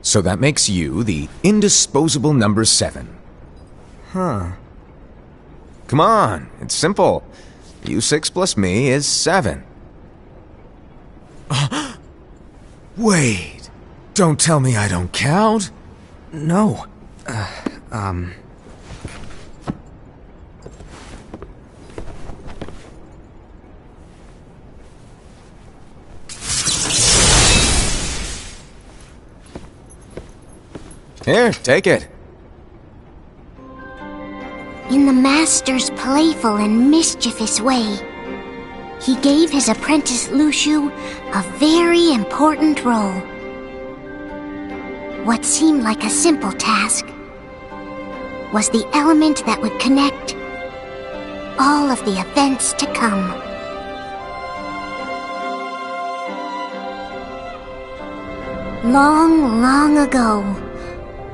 So that makes you the indisposable number 7. Huh. Come on, it's simple. U6 plus me is 7. Wait, don't tell me I don't count? No. Here, take it. In the Master's playful and mischievous way, he gave his apprentice Luxu a very important role. What seemed like a simple task was the element that would connect all of the events to come. Long, long ago,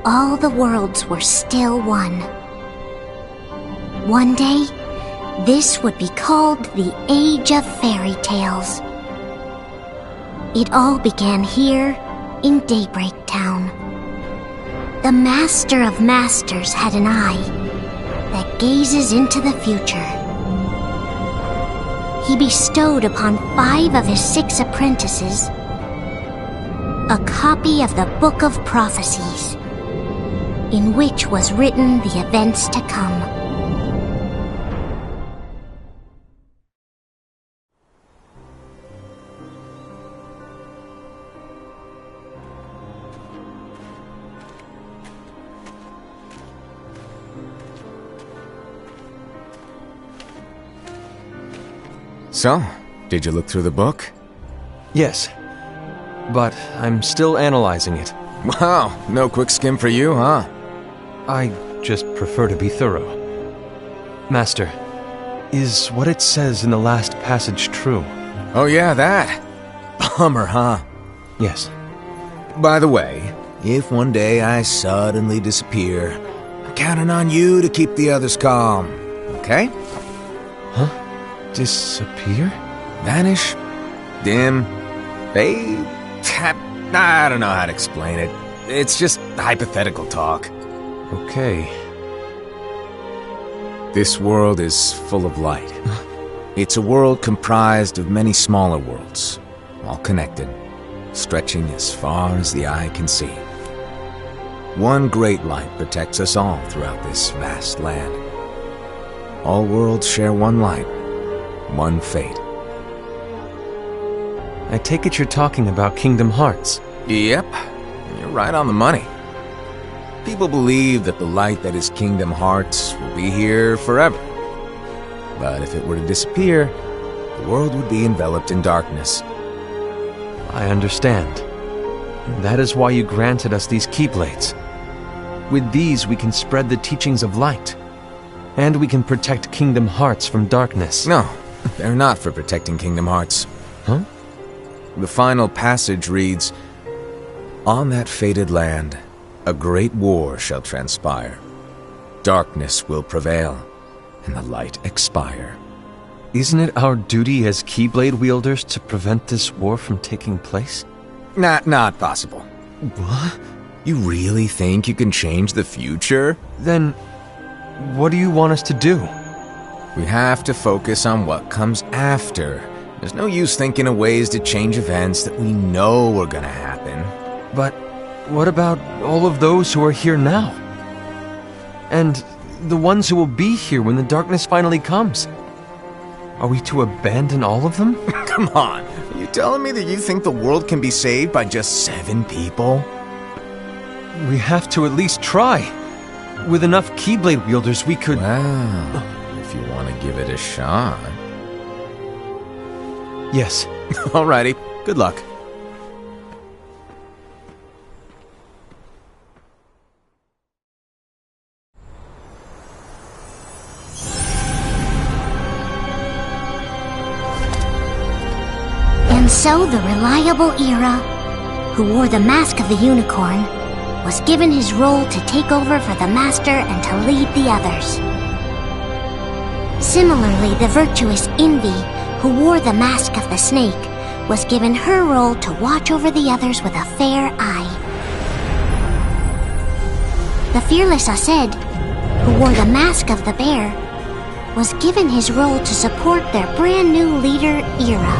all the worlds were still one. One day, this would be called the Age of Fairy Tales. It all began here in Daybreak Town. The Master of Masters had an eye that gazes into the future. He bestowed upon 5 of his 6 apprentices a copy of the Book of Prophecies, in which was written the events to come. So, did you look through the book? Yes. But I'm still analyzing it. Wow, no quick skim for you, huh? I just prefer to be thorough. Master, is what it says in the last passage true? Oh yeah, that. Bummer, huh? Yes. By the way, if one day I suddenly disappear, I'm counting on you to keep the others calm, okay? Huh? Disappear? Vanish? Dim? Fade? I don't know how to explain it. It's just hypothetical talk. Okay. This world is full of light. It's a world comprised of many smaller worlds, all connected, stretching as far as the eye can see. One great light protects us all throughout this vast land. All worlds share one light, one fate. I take it you're talking about Kingdom Hearts. Yep, you're right on the money. People believe that the light that is Kingdom Hearts will be here forever. But if it were to disappear, the world would be enveloped in darkness. I understand. That is why you granted us these Keyblades. With these, we can spread the teachings of light. And we can protect Kingdom Hearts from darkness. No, they're not for protecting Kingdom Hearts. Huh? The final passage reads, "On that fated land, a great war shall transpire. Darkness will prevail, and the light expire." Isn't it our duty as Keyblade wielders to prevent this war from taking place? Not possible. What? You really think you can change the future? Then, what do you want us to do? We have to focus on what comes after. There's no use thinking of ways to change events that we know are gonna happen. But what about all of those who are here now? And the ones who will be here when the darkness finally comes? Are we to abandon all of them? Come on, are you telling me that you think the world can be saved by just 7 people? We have to at least try. With enough Keyblade wielders, we could... Well, if you want to give it a shot. Yes. Alrighty, good luck. And so the reliable Era, who wore the mask of the unicorn, was given his role to take over for the Master and to lead the others. Similarly, the virtuous Envy, who wore the mask of the snake, was given her role to watch over the others with a fair eye. The fearless Aesed, who wore the mask of the bear, was given his role to support their brand new leader, Ira.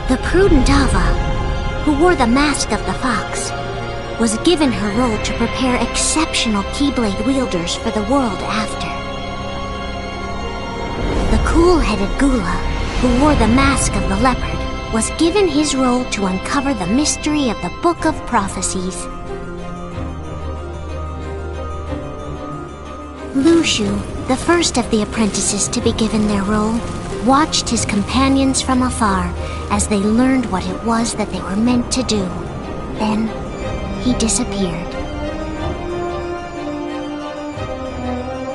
The prudent Ava, who wore the mask of the fox, was given her role to prepare exceptional Keyblade wielders for the world after. The cool-headed Gula, who wore the mask of the leopard, was given his role to uncover the mystery of the Book of Prophecies. Lushu, the first of the apprentices to be given their role, watched his companions from afar as they learned what it was that they were meant to do. Then, he disappeared.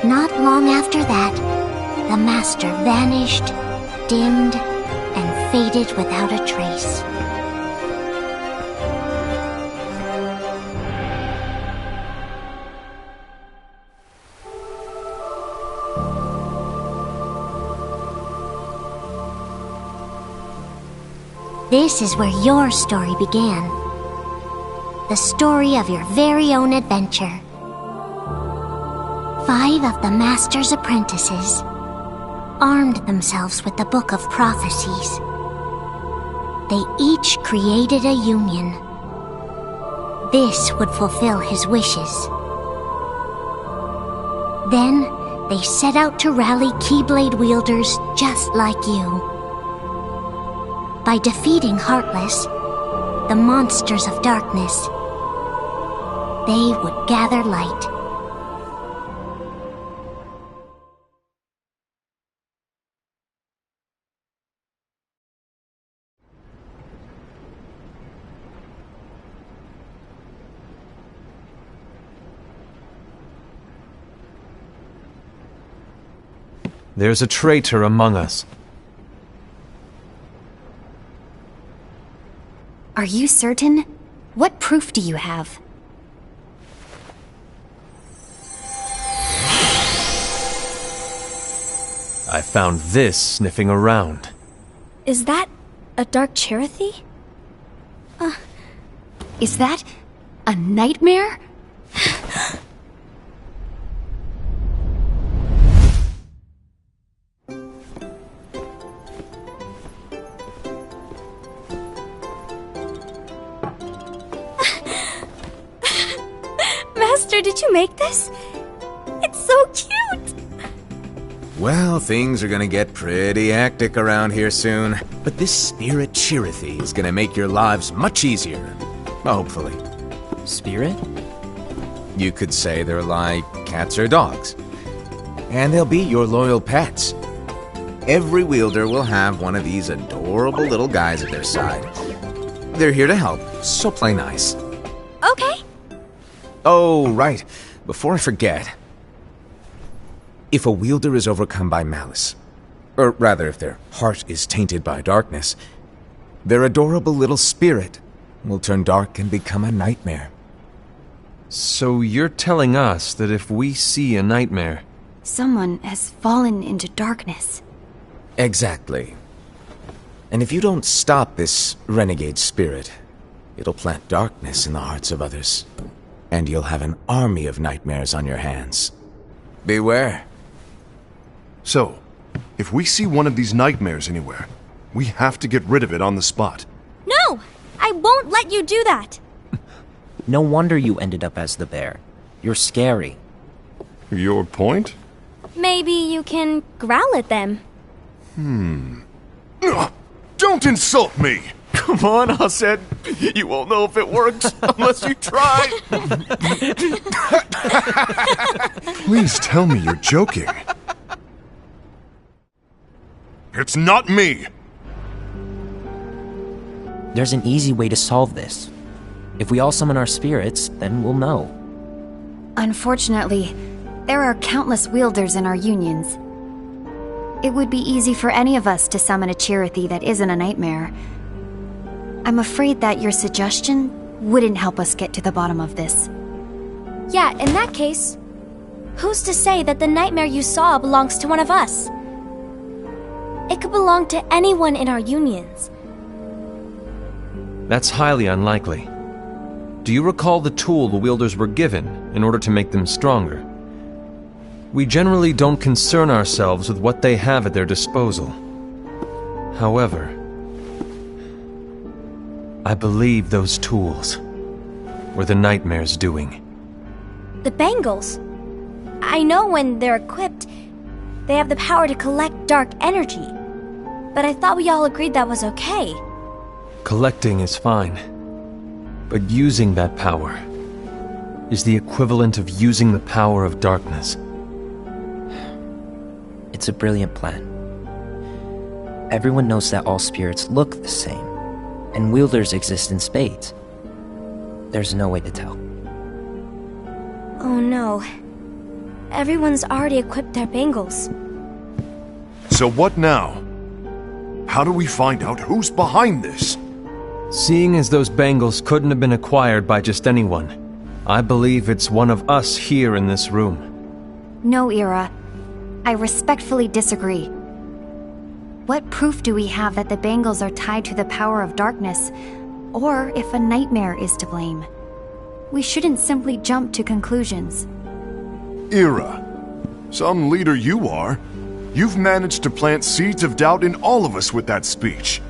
Not long after that, the master vanished, dimmed, and faded without a trace. This is where your story began. The story of your very own adventure. 5 of the Master's apprentices armed themselves with the Book of Prophecies. They each created a union. This would fulfill his wishes. Then, they set out to rally Keyblade wielders just like you. By defeating Heartless, the monsters of darkness, they would gather light. There's a traitor among us. Are you certain? What proof do you have? I found this sniffing around. Is that a Dark Chirithy? Is that a nightmare? Master, did you make this? It's so cute! Well, things are gonna get pretty hectic around here soon. But this Spirit Chirithy is gonna make your lives much easier. Hopefully. Spirit? You could say they're like cats or dogs. And they'll be your loyal pets. Every wielder will have one of these adorable little guys at their side. They're here to help, so play nice. Okay. Oh, right. Before I forget. If a wielder is overcome by malice, or rather if their heart is tainted by darkness, their adorable little spirit will turn dark and become a nightmare. So you're telling us that if we see a nightmare... Someone has fallen into darkness. Exactly. And if you don't stop this renegade spirit, it'll plant darkness in the hearts of others. And you'll have an army of nightmares on your hands. Beware. So, if we see one of these nightmares anywhere, we have to get rid of it on the spot. No! I won't let you do that! No wonder you ended up as the bear. You're scary. Your point? Maybe you can growl at them. Don't insult me! Come on, Aesed. You won't know if it works unless you try. Please tell me you're joking. It's not me! There's an easy way to solve this. If we all summon our spirits, then we'll know. Unfortunately, there are countless wielders in our unions. It would be easy for any of us to summon a Chirithy that isn't a nightmare. I'm afraid that your suggestion wouldn't help us get to the bottom of this. Yeah, in that case, who's to say that the nightmare you saw belongs to one of us? It could belong to anyone in our unions. That's highly unlikely. Do you recall the tool the wielders were given in order to make them stronger? We generally don't concern ourselves with what they have at their disposal. However, I believe those tools were the Nightmare's doing. The bangles. I know when they're equipped, they have the power to collect dark energy. But I thought we all agreed that was okay. Collecting is fine, but using that power is the equivalent of using the power of darkness. It's a brilliant plan. Everyone knows that all spirits look the same, and wielders exist in spades. There's no way to tell. Oh no. Everyone's already equipped their bangles. So what now? How do we find out who's behind this? Seeing as those bangles couldn't have been acquired by just anyone, I believe it's one of us here in this room. No, Ira. I respectfully disagree. What proof do we have that the bangles are tied to the power of darkness, or if a nightmare is to blame? We shouldn't simply jump to conclusions. Ira, some leader you are. You've managed to plant seeds of doubt in all of us with that speech.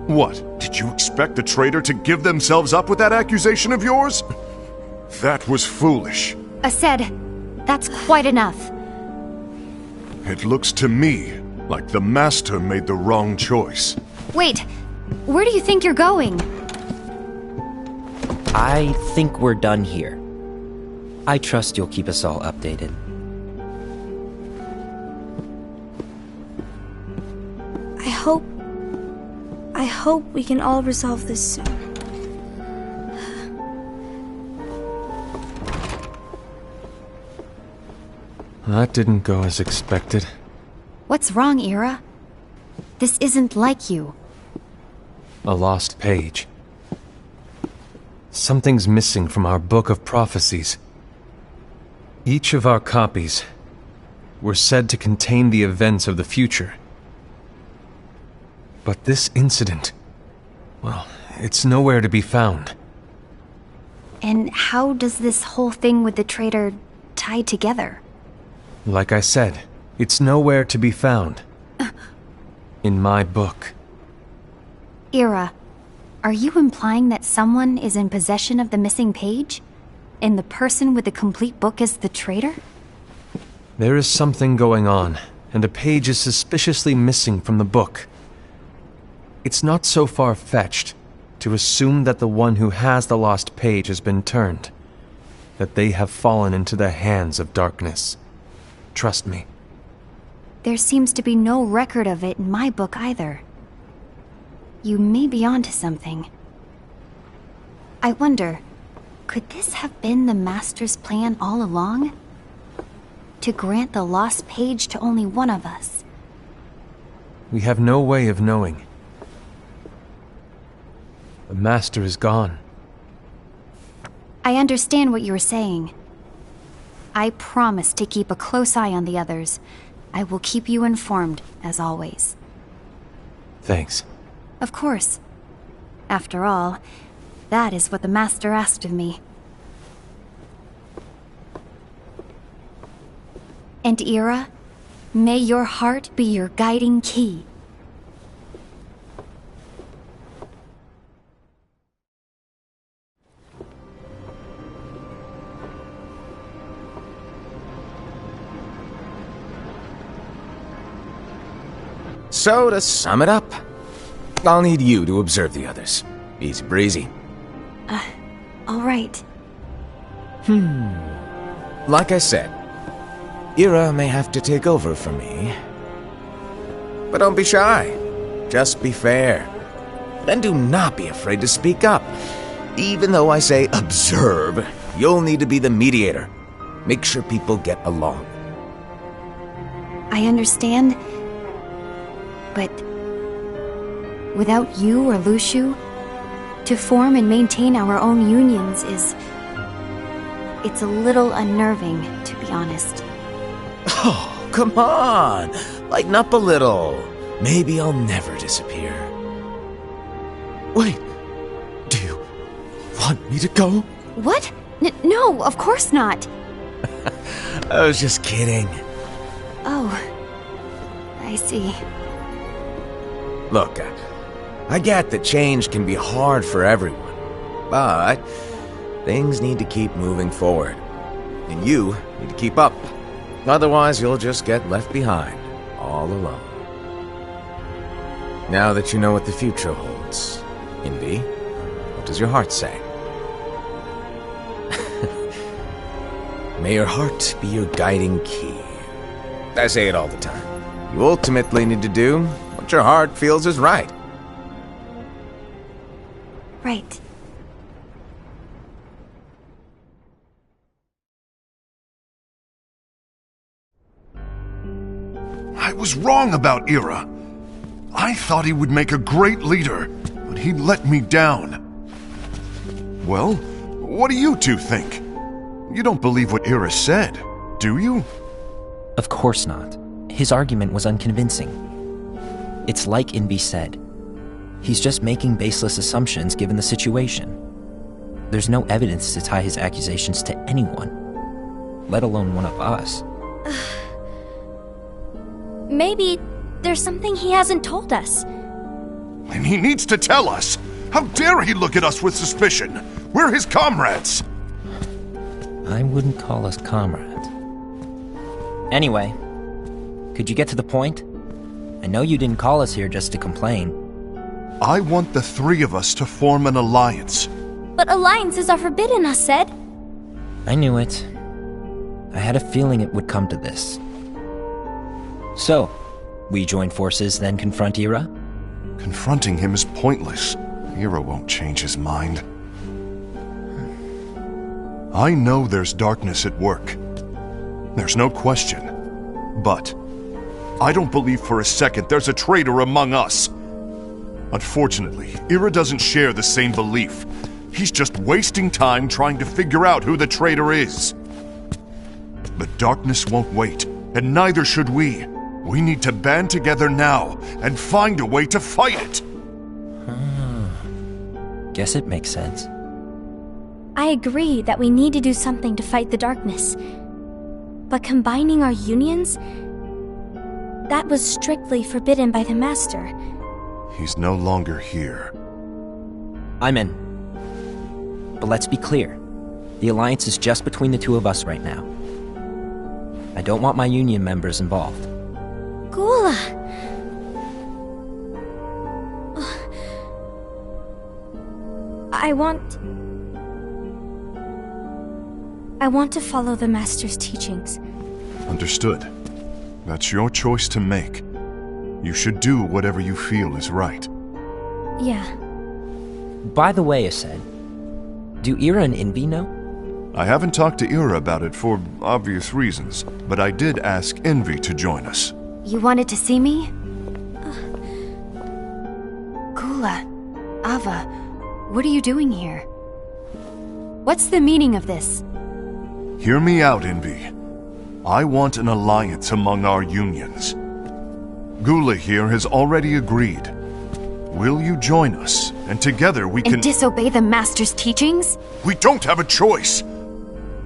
What, did you expect the traitor to give themselves up with that accusation of yours? That was foolish. Aced, that's quite enough. It looks to me like the Master made the wrong choice. Wait, where do you think you're going? I think we're done here. I trust you'll keep us all updated. I hope we can all resolve this soon. That didn't go as expected. What's wrong, Ira? This isn't like you. A lost page. Something's missing from our book of prophecies. Each of our copies were said to contain the events of the future. But this incident, well, it's nowhere to be found. And how does this whole thing with the traitor tie together? Like I said, it's nowhere to be found. In my book. Ira, are you implying that someone is in possession of the missing page? And the person with the complete book is the traitor? There is something going on, and a page is suspiciously missing from the book. It's not so far-fetched to assume that the one who has the lost page has been turned, that they have fallen into the hands of darkness. Trust me. There seems to be no record of it in my book either. You may be onto something. I wonder, could this have been the Master's plan all along? To grant the lost page to only one of us? We have no way of knowing. The Master is gone. I understand what you're saying. I promise to keep a close eye on the others. I will keep you informed, as always. Thanks. Of course. After all, that is what the Master asked of me. And Ira, may your heart be your guiding key. So, to sum it up, I'll need you to observe the others. Easy breezy. All right. Like I said, Ira may have to take over for me. But don't be shy. Just be fair. And do not be afraid to speak up. Even though I say observe, you'll need to be the mediator. Make sure people get along. I understand. But without you or Luxu, to form and maintain our own unions it's a little unnerving, to be honest. Oh, come on! Lighten up a little. Maybe I'll never disappear. Wait, do you want me to go? What? No, of course not. I was just kidding. Oh, I see. Look, I get that change can be hard for everyone, but things need to keep moving forward. And you need to keep up. Otherwise, you'll just get left behind, all alone. Now that you know what the future holds, Envy, what does your heart say? May your heart be your guiding key. I say it all the time. You ultimately need to do what your heart feels is right. Right. I was wrong about Ira. I thought he would make a great leader, but he let me down. Well, what do you two think? You don't believe what Ira said, do you? Of course not. His argument was unconvincing. It's like Invi said. He's just making baseless assumptions given the situation. There's no evidence to tie his accusations to anyone, let alone one of us. Maybe there's something he hasn't told us. And he needs to tell us. How dare he look at us with suspicion? We're his comrades. I wouldn't call us comrades. Anyway, could you get to the point? I know you didn't call us here just to complain. I want the three of us to form an alliance. But alliances are forbidden, us said. I knew it. I had a feeling it would come to this. So, we join forces, then confront Ira? Confronting him is pointless. Ira won't change his mind. I know there's darkness at work. There's no question. But I don't believe for a second there's a traitor among us. Unfortunately, Ira doesn't share the same belief. He's just wasting time trying to figure out who the traitor is. But darkness won't wait, and neither should we. We need to band together now and find a way to fight it. Guess it makes sense. I agree that we need to do something to fight the darkness. But combining our unions? That was strictly forbidden by the Master. He's no longer here. I'm in. But let's be clear. The alliance is just between the two of us right now. I don't want my union members involved. Gula! I want to follow the Master's teachings. Understood. That's your choice to make. You should do whatever you feel is right. Yeah. By the way, Aced, do Ira and Invi know? I haven't talked to Ira about it for obvious reasons, but I did ask Envy to join us. You wanted to see me? Gula, Ava, what are you doing here? What's the meaning of this? Hear me out, Envy. I want an alliance among our unions. Gula here has already agreed. Will you join us, and together we can— And disobey the Master's teachings? We don't have a choice!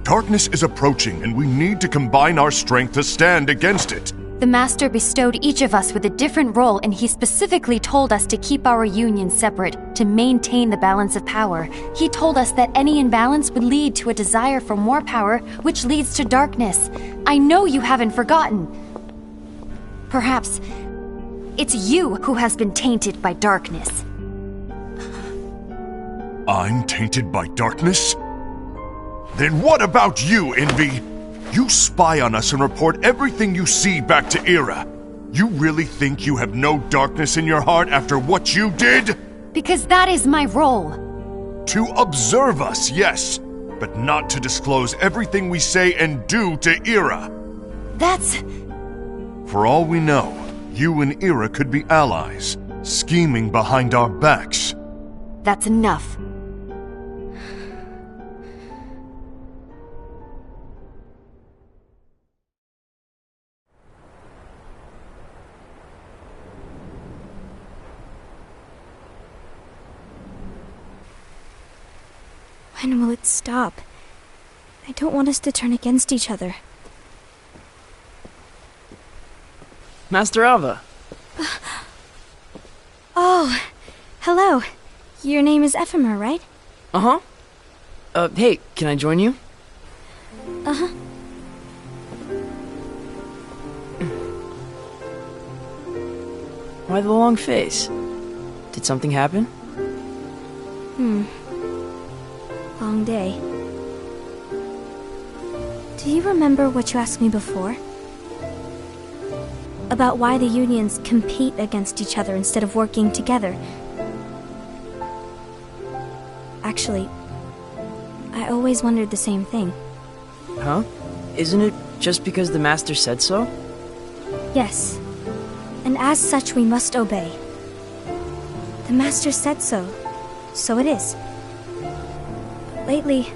Darkness is approaching, and we need to combine our strength to stand against it. The Master bestowed each of us with a different role, and he specifically told us to keep our union separate, to maintain the balance of power. He told us that any imbalance would lead to a desire for more power, which leads to darkness. I know you haven't forgotten. Perhaps it's you who has been tainted by darkness. I'm tainted by darkness? Then what about you, Envy? You spy on us and report everything you see back to Ira. You really think you have no darkness in your heart after what you did? Because that is my role. To observe us, yes, but not to disclose everything we say and do to Ira. That's... For all we know, you and Ira could be allies, scheming behind our backs. That's enough. When will it stop? I don't want us to turn against each other. Master Alva. Oh, hello. Your name is Ephemer, right? Uh-huh. Hey, can I join you? Uh-huh. Why the long face? Did something happen? Long day. Do you remember what you asked me before? About why the unions compete against each other instead of working together. Actually, I always wondered the same thing. Huh? Isn't it just because the Master said so? Yes. And as such, we must obey. The Master said so. So it is. But lately,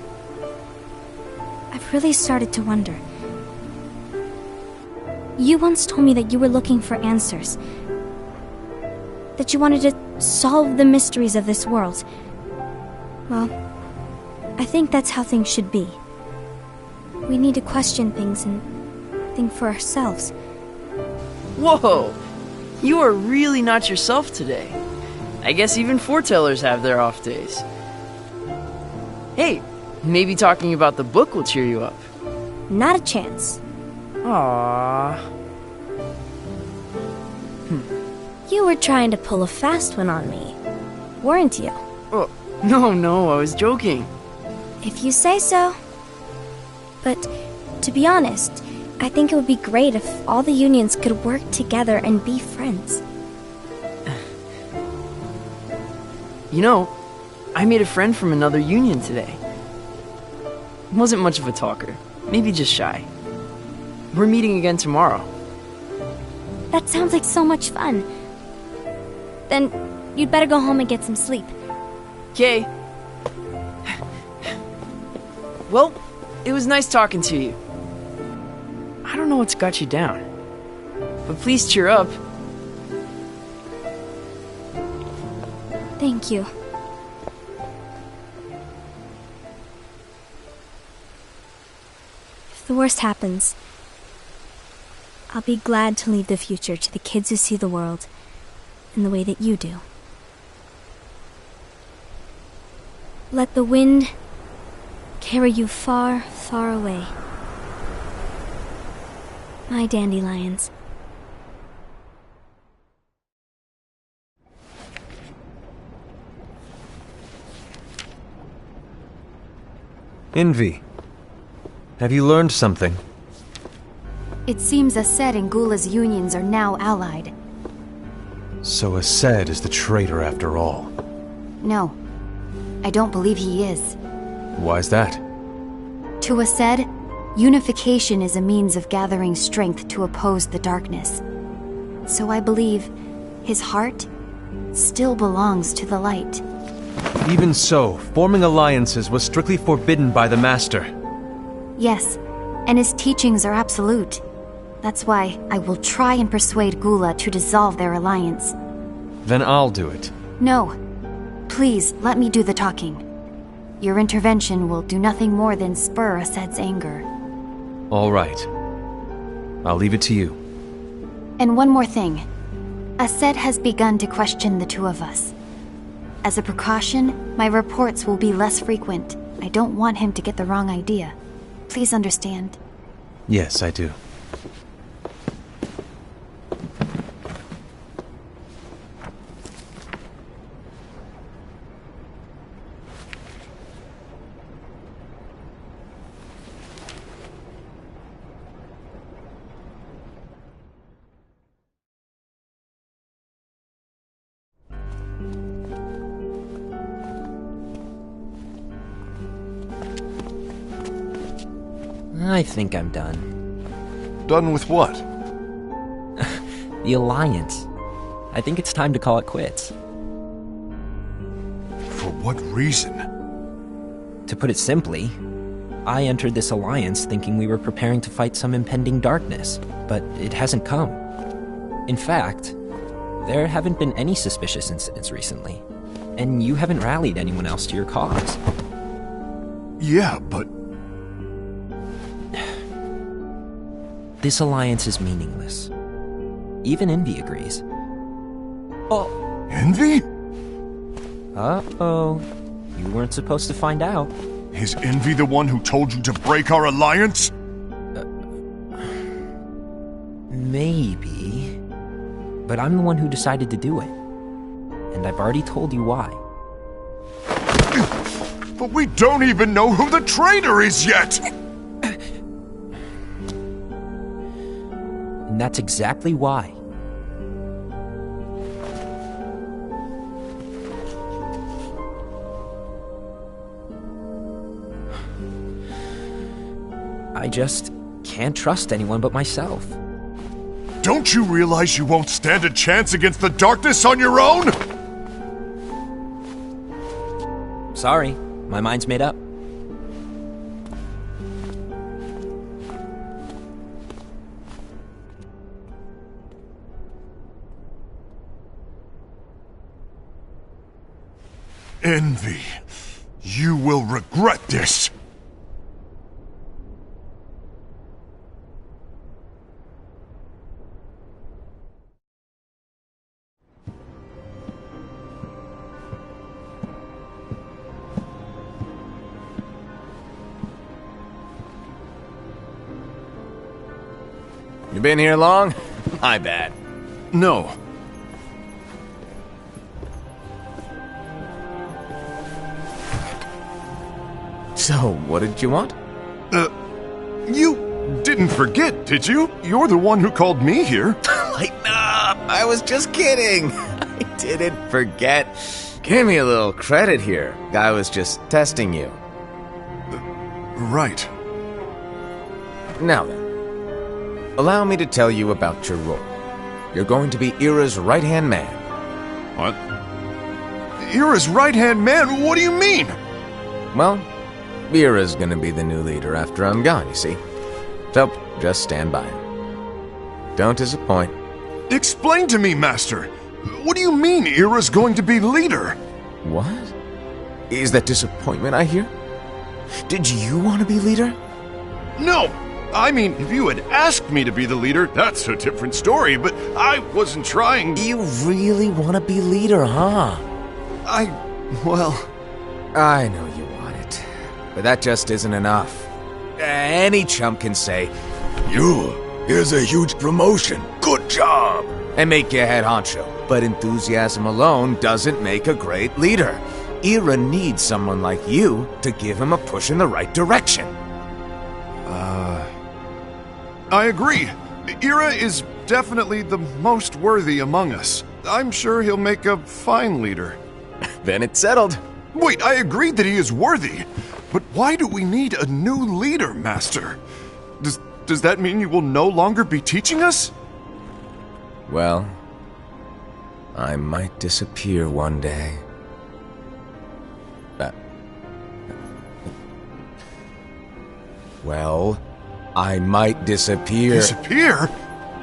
I've really started to wonder. You once told me that you were looking for answers. That you wanted to solve the mysteries of this world. Well, I think that's how things should be. We need to question things and think for ourselves. Whoa! You are really not yourself today. I guess even foretellers have their off days. Hey, maybe talking about the book will cheer you up. Not a chance. Aww. You were trying to pull a fast one on me, weren't you? Oh, no, I was joking. If you say so. But, to be honest, I think it would be great if all the unions could work together and be friends. You know, I made a friend from another union today. Wasn't much of a talker, maybe just shy. We're meeting again tomorrow. That sounds like so much fun. Then, you'd better go home and get some sleep. Okay. Well, it was nice talking to you. I don't know what's got you down, but please cheer up. Thank you. If the worst happens, I'll be glad to leave the future to the kids who see the world in the way that you do. Let the wind carry you far, far away. My dandelions. Envy, have you learned something? It seems Aced and Gula's unions are now allied. So Aced is the traitor after all. No, I don't believe he is. Why's that? To Aced, unification is a means of gathering strength to oppose the darkness. So I believe his heart still belongs to the light. Even so, forming alliances was strictly forbidden by the Master. Yes, and his teachings are absolute. That's why I will try and persuade Gula to dissolve their alliance. Then I'll do it. No. Please, let me do the talking. Your intervention will do nothing more than spur Aced's anger. All right. I'll leave it to you. And one more thing. Aced has begun to question the two of us. As a precaution, my reports will be less frequent. I don't want him to get the wrong idea. Please understand. Yes, I do. I think I'm done. Done with what? The Alliance. I think it's time to call it quits. For what reason? To put it simply, I entered this alliance thinking we were preparing to fight some impending darkness, but it hasn't come. In fact, there haven't been any suspicious incidents recently, and you haven't rallied anyone else to your cause. Yeah, but... This alliance is meaningless. Even Envy agrees. Oh. Envy? Uh-oh. You weren't supposed to find out. Is Envy the one who told you to break our alliance? Maybe. But I'm the one who decided to do it. And I've already told you why. But we don't even know who the traitor is yet! And that's exactly why. I just can't trust anyone but myself. Don't you realize you won't stand a chance against the darkness on your own? Sorry, my mind's made up. Envy, you will regret this. You been here long? My bad. No. So, what did you want? You didn't forget, did you? You're the one who called me here. Lighten up! I was just kidding! I didn't forget. Give me a little credit here. I was just testing you. Right. Now then, allow me to tell you about your role. You're going to be Ira's right-hand man. What? Ira's right-hand man? What do you mean? Well, Ira's gonna be the new leader after I'm gone, you see. So, just stand by. Don't disappoint. Explain to me, Master. What do you mean Ira's going to be leader? What? Is that disappointment I hear? Did you want to be leader? No! I mean, if you had asked me to be the leader, that's a different story, but I wasn't trying... You really want to be leader, huh? Well... I know you want it, but that just isn't enough. Any chump can say, here's a huge promotion, good job, and make you head honcho. But enthusiasm alone doesn't make a great leader. Ira needs someone like you to give him a push in the right direction. I agree. Ira is definitely the most worthy among us. I'm sure he'll make a fine leader. Then it's settled. Wait, I agreed that he is worthy. But why do we need a new leader, Master? Does that mean you will no longer be teaching us? Well, I might disappear one day. Well, I might disappear. Disappear?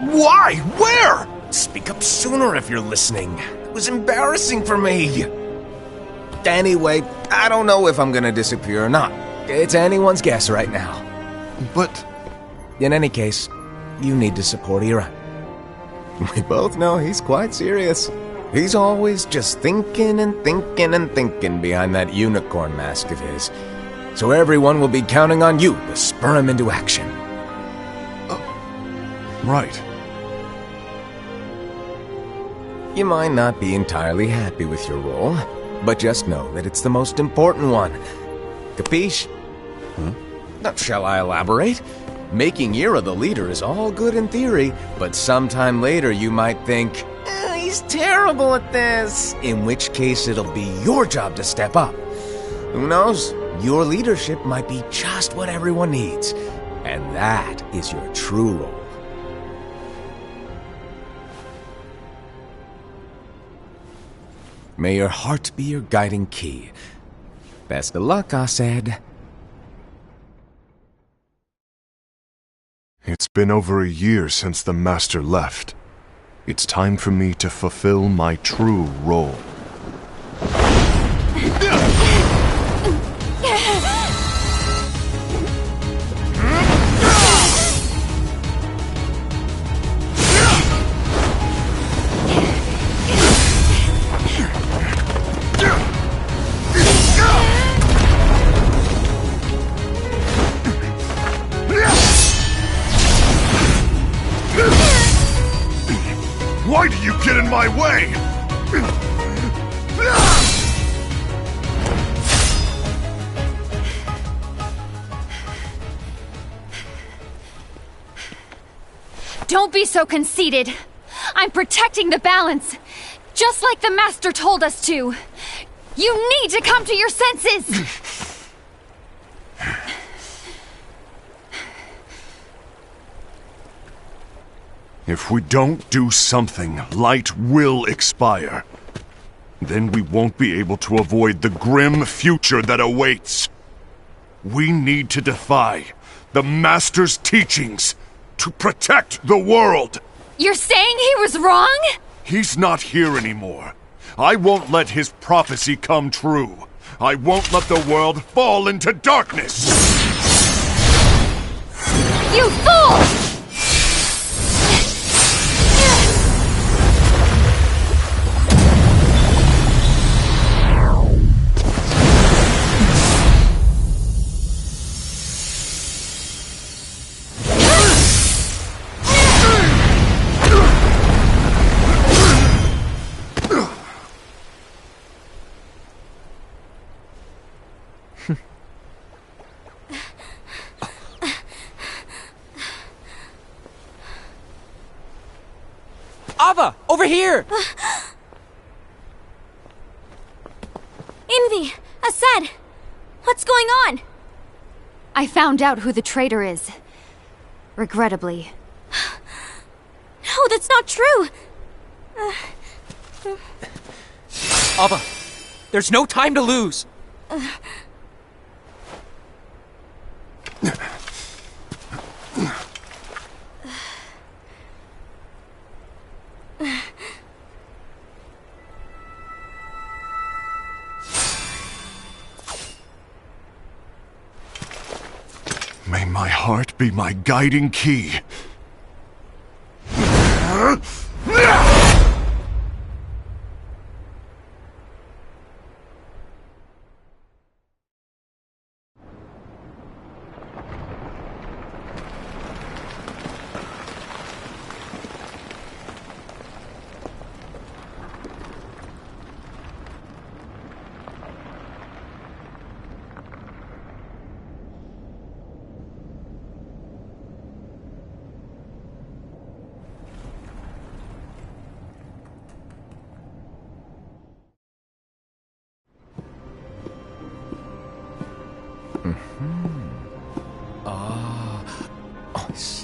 Why? Where? Speak up sooner if you're listening. It was embarrassing for me. Anyway, I don't know if I'm gonna disappear or not. It's anyone's guess right now. But... In any case, you need to support Ira. We both know he's quite serious. He's always just thinking and thinking and thinking behind that unicorn mask of his. So everyone will be counting on you to spur him into action. Right. You might not be entirely happy with your role, but just know that it's the most important one. Capiche? Now, shall I elaborate? Making Ira the leader is all good in theory, but sometime later you might think, he's terrible at this, in which case it'll be your job to step up. Who knows? Your leadership might be just what everyone needs, and that is your true role. May your heart be your guiding key. Best of luck, Asaid. It's been over a year since the Master left. It's time for me to fulfill my true role. my way! Don't be so conceited. I'm protecting the balance, just like the Master told us to. You need to come to your senses! If we don't do something, light will expire. Then we won't be able to avoid the grim future that awaits. We need to defy the Master's teachings to protect the world. You're saying he was wrong? He's not here anymore. I won't let his prophecy come true. I won't let the world fall into darkness. You fool! Ava! Over here! Envy! Assad! What's going on? I found out who the traitor is. Regrettably. No, that's not true! Ava! There's no time to lose! May my heart be my guiding key.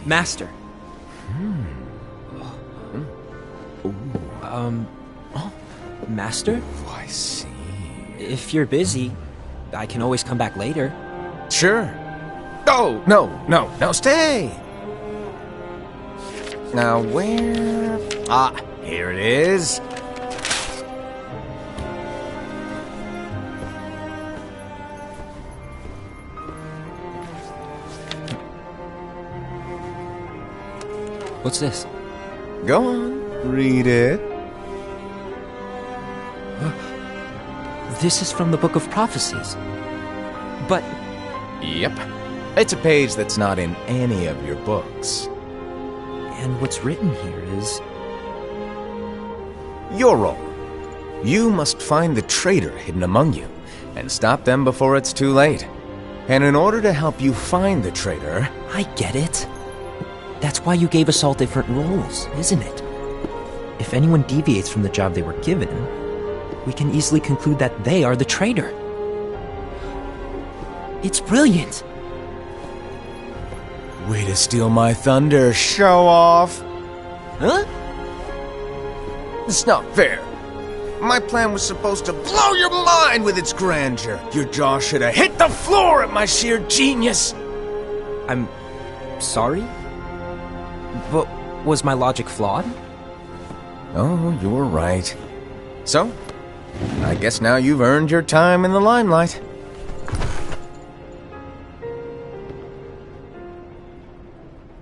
Master. Master? Oh, I see. If you're busy, I can always come back later. Sure. Oh, no, stay! Now, where... Ah, here it is. What's this? Go on, read it. This is from the Book of Prophecies. But Yep. It's a page that's not in any of your books. and what's written here is... Your role. You must find the traitor hidden among you, and stop them before it's too late. And in order to help you find the traitor... I get it. That's why you gave us all different roles, isn't it? If anyone deviates from the job they were given, we can easily conclude that they are the traitor. It's brilliant. Way to steal my thunder, show off! Huh? It's not fair. My plan was supposed to blow your mind with its grandeur. Your jaw should have hit the floor at my sheer genius. I'm sorry? But was my logic flawed? Oh, you're right. So, I guess now you've earned your time in the limelight.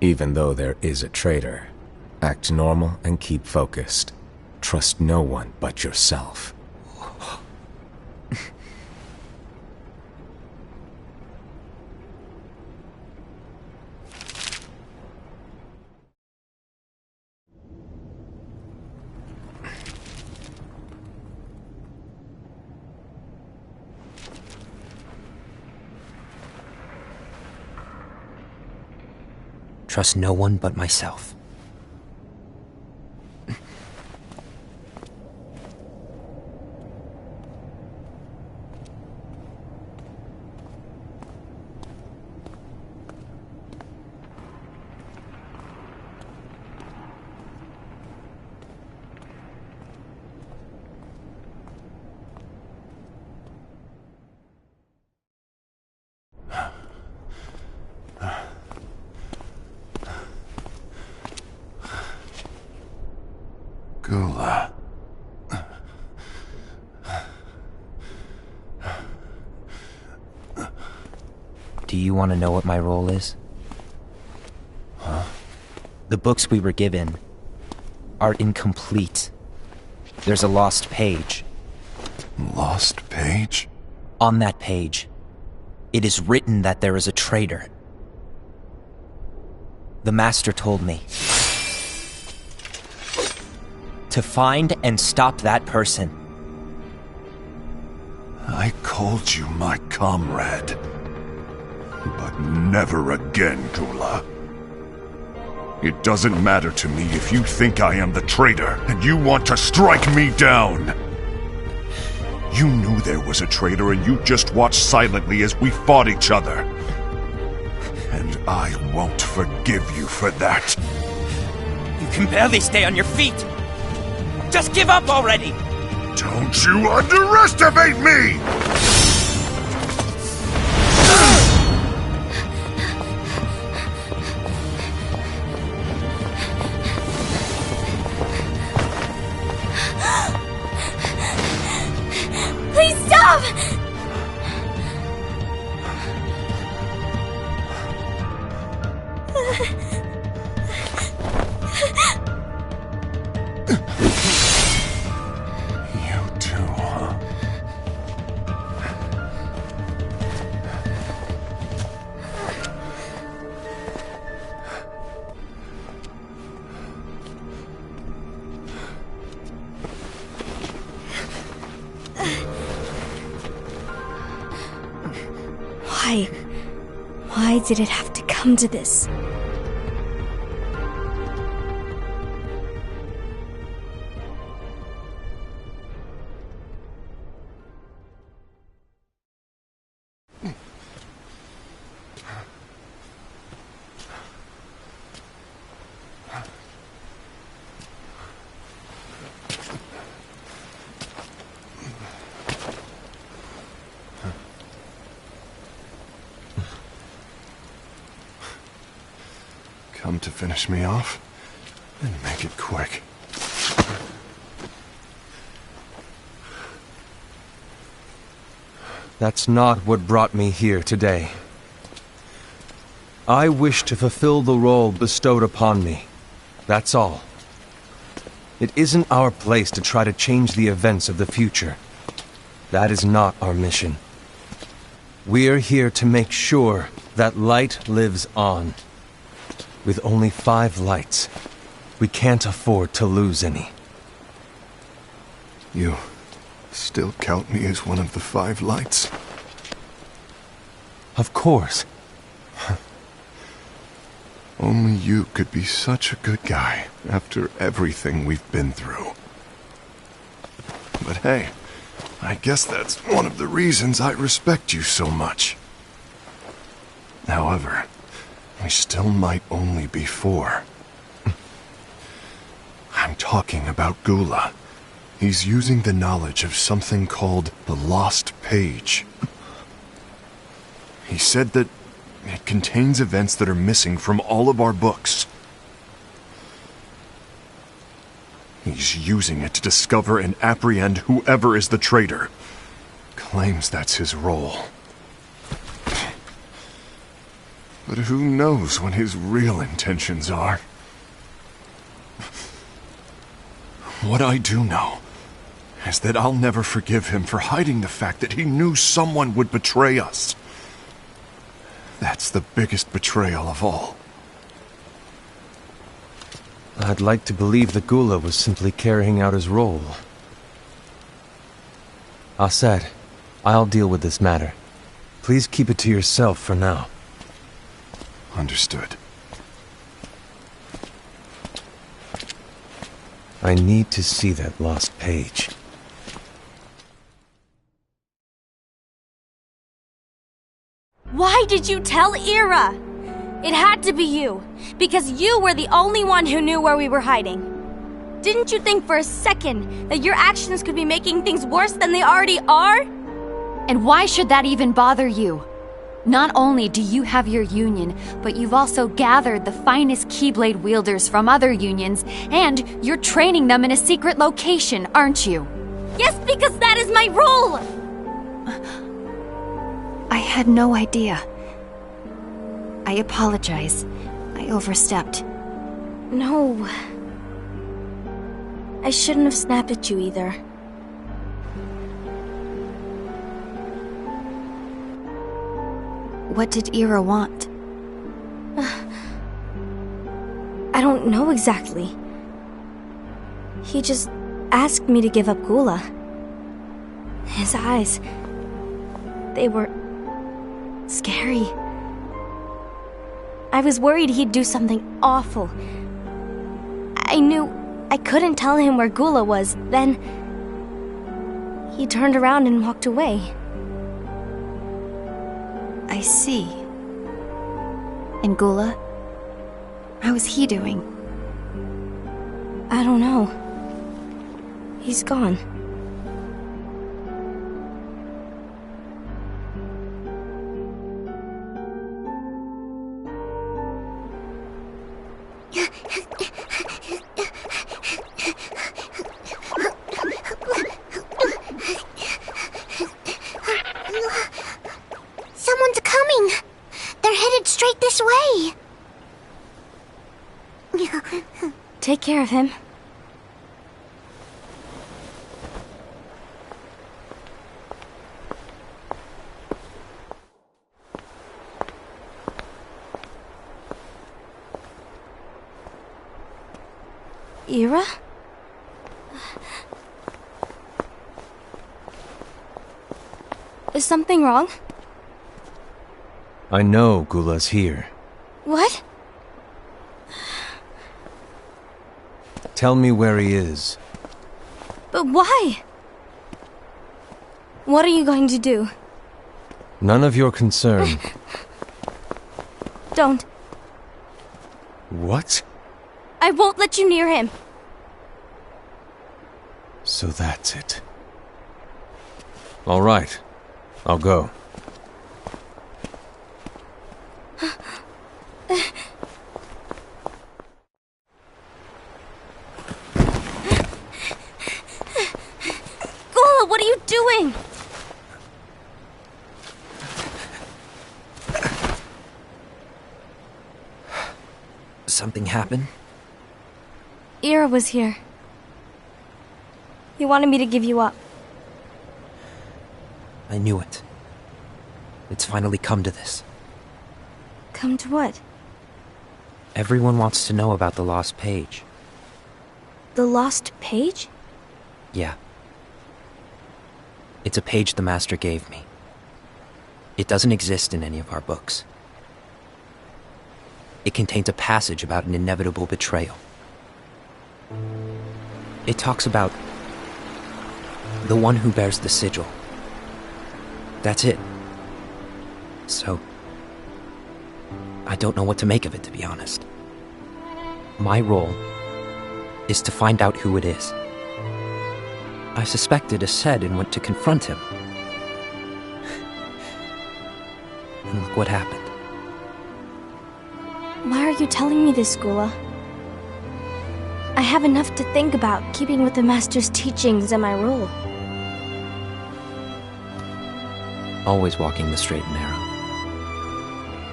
Even though there is a traitor, act normal and keep focused. Trust no one but yourself. trust no one but myself. Gula. Do you want to know what my role is? Huh? The books we were given are incomplete. There's a lost page. Lost page? On that page, it is written that there is a traitor. The Master told me to find and stop that person. I called you my comrade. But never again, Gula. It doesn't matter to me if you think I am the traitor and you want to strike me down. You knew there was a traitor and you just watched silently as we fought each other. And I won't forgive you for that. You can barely stay on your feet! Just give up already! Don't you underestimate me! Please stop! You too, huh? Why did it have to come to this? Come to finish me off? Then make it quick. That's not what brought me here today. I wish to fulfill the role bestowed upon me. That's all. It isn't our place to try to change the events of the future. That is not our mission. We're here to make sure that light lives on. With only 5 lights, we can't afford to lose any. You still count me as one of the 5 lights? Of course. Only you could be such a good guy after everything we've been through. But hey, I guess that's one of the reasons I respect you so much. However, we still might only be 4. I'm talking about Gula. He's using the knowledge of something called the Lost Page. He said that it contains events that are missing from all of our books. He's using it to discover and apprehend whoever is the traitor. Claims that's his role. But who knows what his real intentions are? What I do know is that I'll never forgive him for hiding the fact that he knew someone would betray us. That's the biggest betrayal of all. I'd like to believe that Gula was simply carrying out his role. Aset, I'll deal with this matter. Please keep it to yourself for now. Understood. I need to see that lost page. Why did you tell Ira? It had to be you, because you were the only one who knew where we were hiding. Didn't you think for a second that your actions could be making things worse than they already are? And why should that even bother you? Not only do you have your union, but you've also gathered the finest Keyblade wielders from other unions, and you're training them in a secret location, aren't you? Yes, because that is my role! I had no idea. I apologize. I overstepped. No. I shouldn't have snapped at you either. What did Ira want? I don't know exactly. He just asked me to give up Gula. His eyes... they were... scary. I was worried he'd do something awful. I knew I couldn't tell him where Gula was. Then... he turned around and walked away. I see. And Gula? How is he doing? I don't know. He's gone. Someone's coming! They're headed straight this way! Take care of him. Ira? Is something wrong? I know Gula's here. What? Tell me where he is. But why? What are you going to do? None of your concern. Don't. What? I won't let you near him. So that's it. All right. I'll go. Gula, what are you doing? Something happened? Ira was here. He wanted me to give you up. I knew it. It's finally come to this. Come to what? Everyone wants to know about the lost page. The lost page? Yeah. It's a page the Master gave me. It doesn't exist in any of our books. It contains a passage about an inevitable betrayal. It talks about the one who bears the sigil. That's it. So, I don't know what to make of it, to be honest. My role is to find out who it is. I suspected Aced and went to confront him. And look what happened. Why are you telling me this, Gula? I have enough to think about, keeping with the Master's teachings and my role. Always walking the straight and narrow.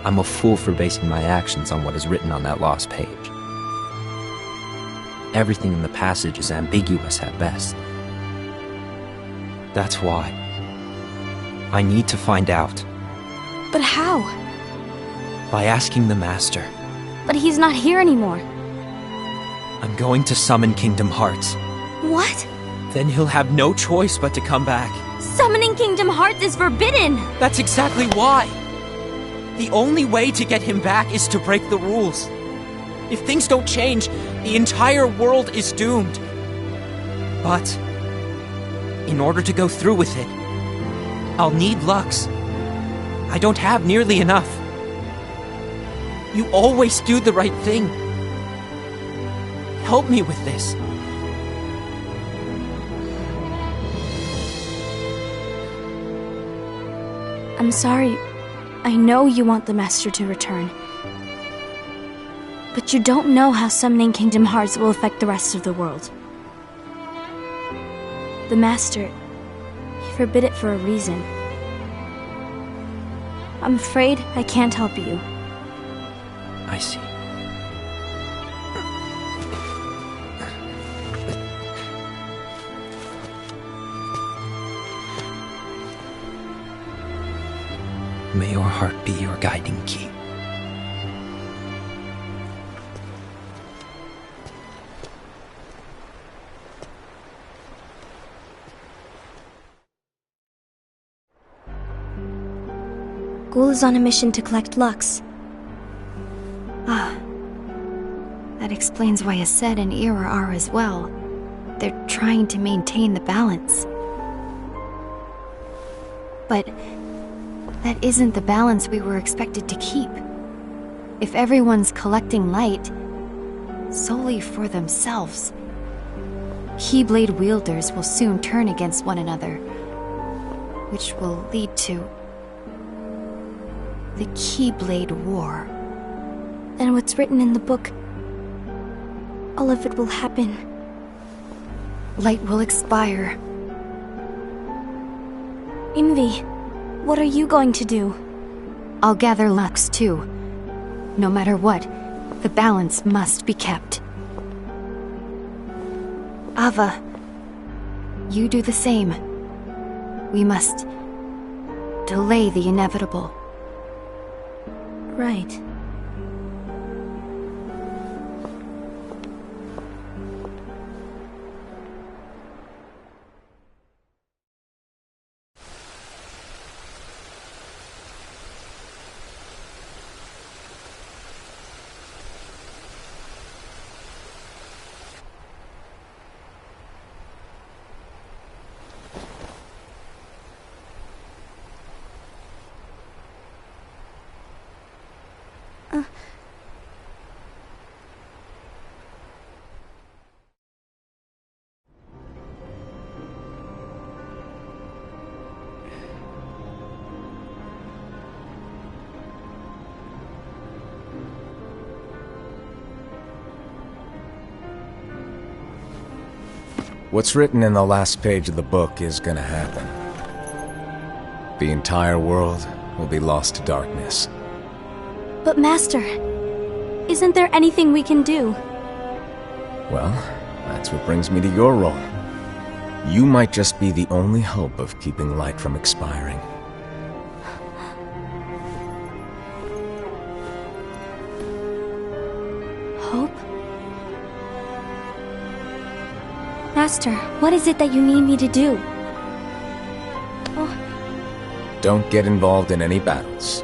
I'm a fool for basing my actions on what is written on that lost page. Everything in the passage is ambiguous at best. That's why I need to find out. But how? By asking the Master. But he's not here anymore. I'm going to summon Kingdom Hearts. What? Then he'll have no choice but to come back. Summoning Kingdom Hearts is forbidden! That's exactly why! The only way to get him back is to break the rules. If things don't change, the entire world is doomed. But in order to go through with it, I'll need Lux. I don't have nearly enough. You always do the right thing. Help me with this. I'm sorry. I know you want the Master to return. But you don't know how summoning Kingdom Hearts will affect the rest of the world. The Master, he forbid it for a reason. I'm afraid I can't help you. I see. May your heart be your guiding key. Ghoul is on a mission to collect Lux. Ah. That explains why Aced and Ira are as well. They're trying to maintain the balance. But that isn't the balance we were expected to keep. If everyone's collecting light solely for themselves, Keyblade wielders will soon turn against one another, which will lead to the Keyblade War. And what's written in the book, all of it will happen. Light will expire. Invi, what are you going to do? I'll gather Lux too. No matter what, the balance must be kept. Ava, you do the same. We must delay the inevitable. Right. What's written in the last page of the book is gonna happen. The entire world will be lost to darkness. But Master, isn't there anything we can do? Well, that's what brings me to your role. You might just be the only hope of keeping light from expiring. Hope? Master, what is it that you need me to do? Don't get involved in any battles.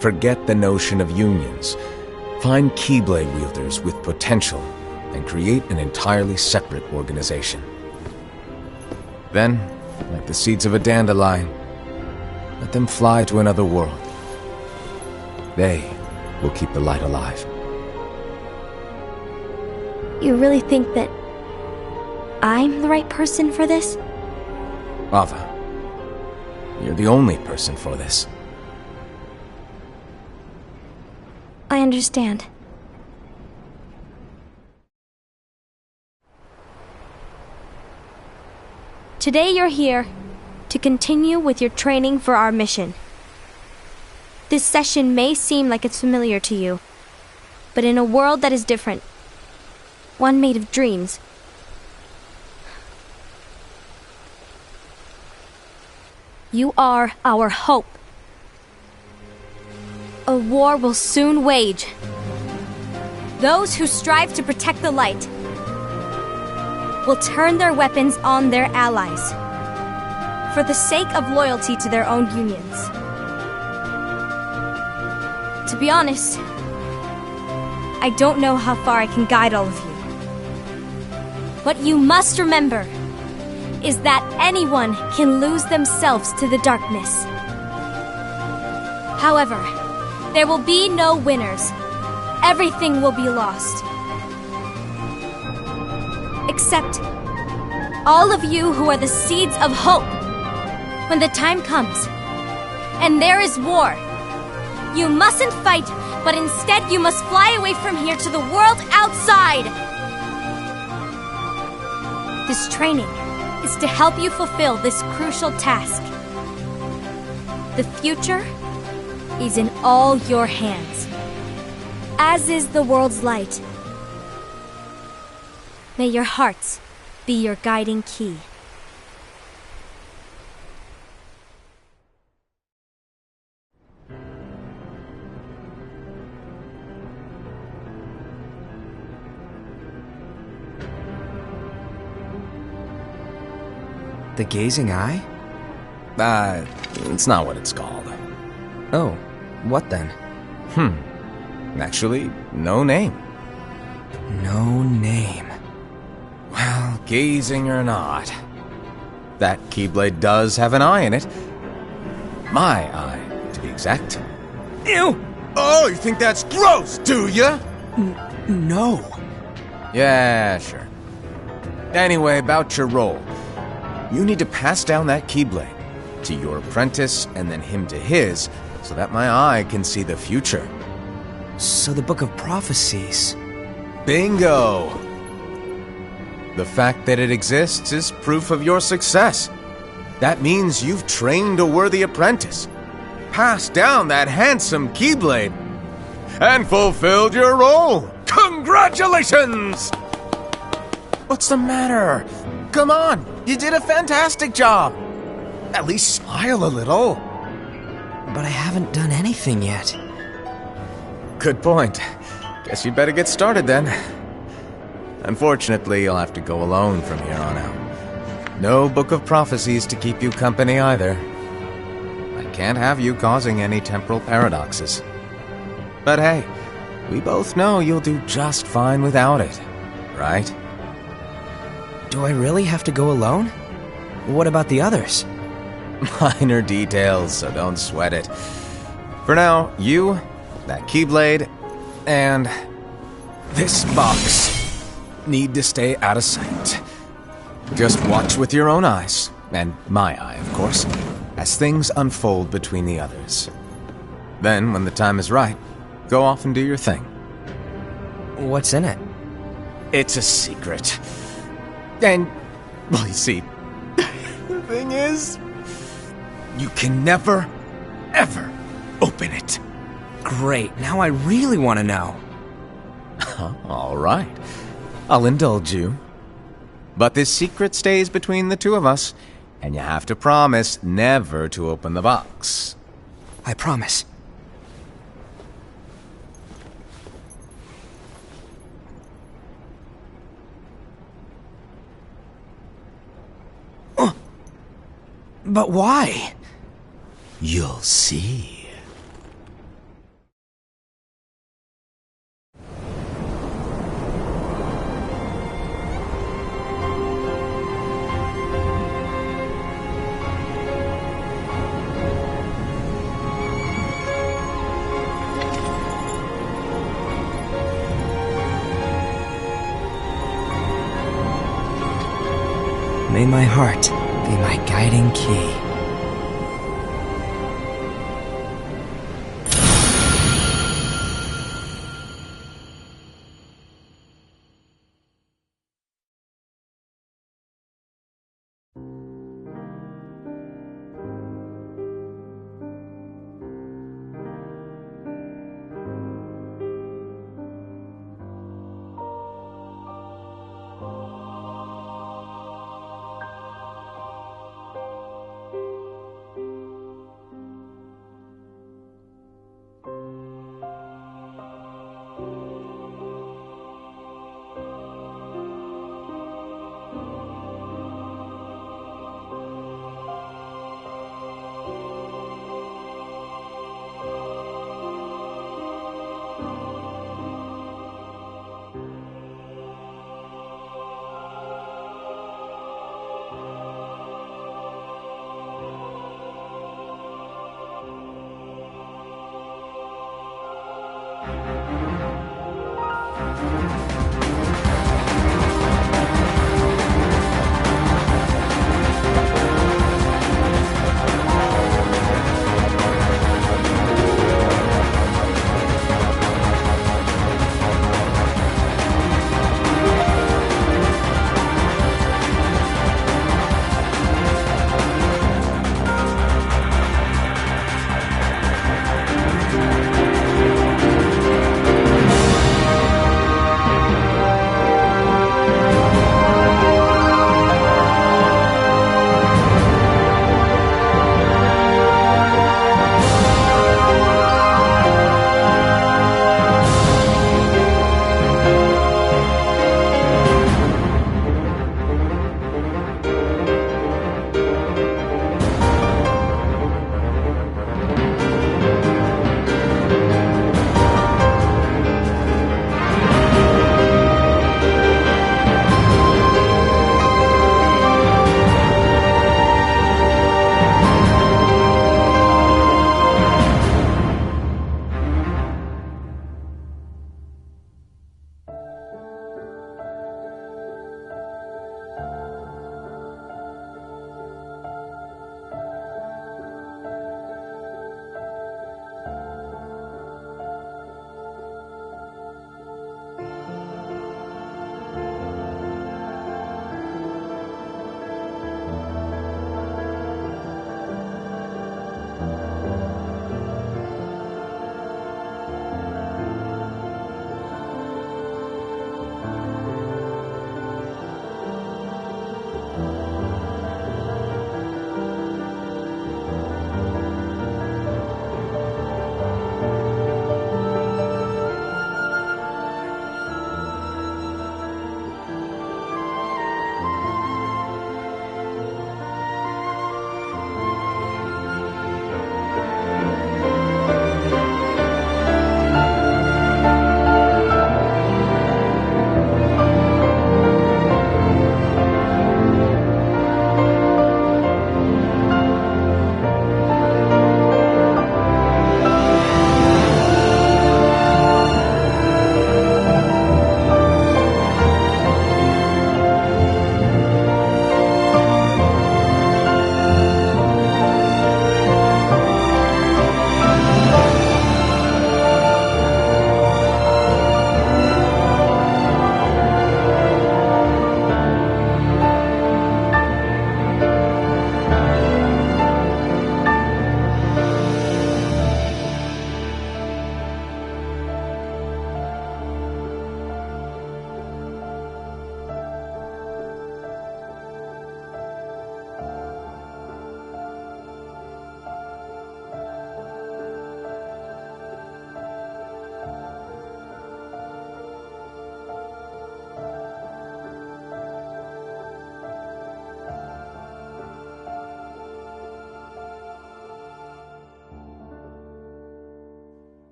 Forget the notion of unions. Find Keyblade wielders with potential and create an entirely separate organization. Then, like the seeds of a dandelion, let them fly to another world. They will keep the light alive. You really think that I'm the right person for this? Ava, you're the only person for this. I understand. Today you're here to continue with your training for our mission. This session may seem like it's familiar to you, but in a world that is different, one made of dreams, you are our hope. A war will soon wage. Those who strive to protect the light will turn their weapons on their allies for the sake of loyalty to their own unions. To be honest, I don't know how far I can guide all of you. But you must remember, is that anyone can lose themselves to the darkness. However, there will be no winners. Everything will be lost. Except all of you who are the seeds of hope. When the time comes, and there is war, you mustn't fight, but instead you must fly away from here to the world outside. This training is to help you fulfill this crucial task. The future is in all your hands, as is the world's light. May your hearts be your guiding key. The Gazing Eye? It's not what it's called. Oh, what then? Actually, no name. No name. Well, gazing or not, that Keyblade does have an eye in it. My eye, to be exact. Ew! Oh, you think that's gross, do ya? No. Yeah, sure. Anyway, about your role. You need to pass down that Keyblade to your apprentice and then him to his, so that my eye can see the future. So the Book of Prophecies... Bingo! The fact that it exists is proof of your success. That means you've trained a worthy apprentice, passed down that handsome Keyblade, and fulfilled your role. Congratulations! What's the matter? Come on, you did a fantastic job. At least smile a little. But I haven't done anything yet. Good point. Guess you'd better get started then. Unfortunately, you'll have to go alone from here on out. No Book of Prophecies to keep you company either. I can't have you causing any temporal paradoxes. But hey, we both know you'll do just fine without it, right? Do I really have to go alone? What about the others? Minor details, so don't sweat it. For now, you, that Keyblade, and this box need to stay out of sight. Just watch with your own eyes, and my eye, of course, as things unfold between the others. Then, when the time is right, go off and do your thing. What's in it? It's a secret. And, well, you see, the thing is, you can never, ever open it. Great, now I really want to know. All right, I'll indulge you. But this secret stays between the two of us, and you have to promise never to open the box. I promise. But why? You'll see. May my heart be my guiding key.